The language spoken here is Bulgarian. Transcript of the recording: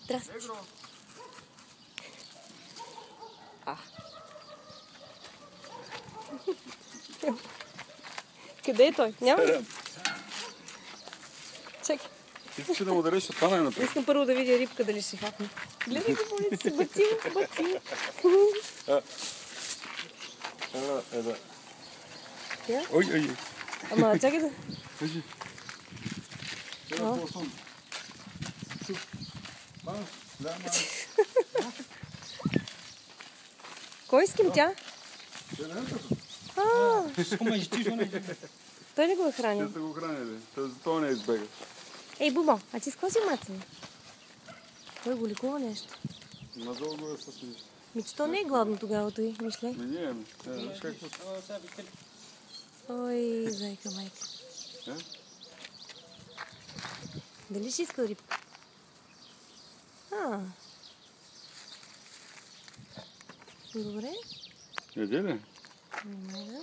Здрасти. Къде е той? Няма ли? Чакай. Искаш да му дареш от това най-напред? Искам първо да видя рибка дали ще хапне. Гледай го, моля си, баци. Да. Я? Ой. Ама чакай да... Кажи. Кой с ким тя? Той ли го е хранил? Те са го хранили. Това не избега. Ей, Бубо, а ти с какво си мацан? Той го лекува нещо. Надолу го е с нищо. Че то не е гладно тогава той, мишле. Не е. Виж как Ой, зайка майка. Дали ще иска рибка? Добре. Яде ли? Да.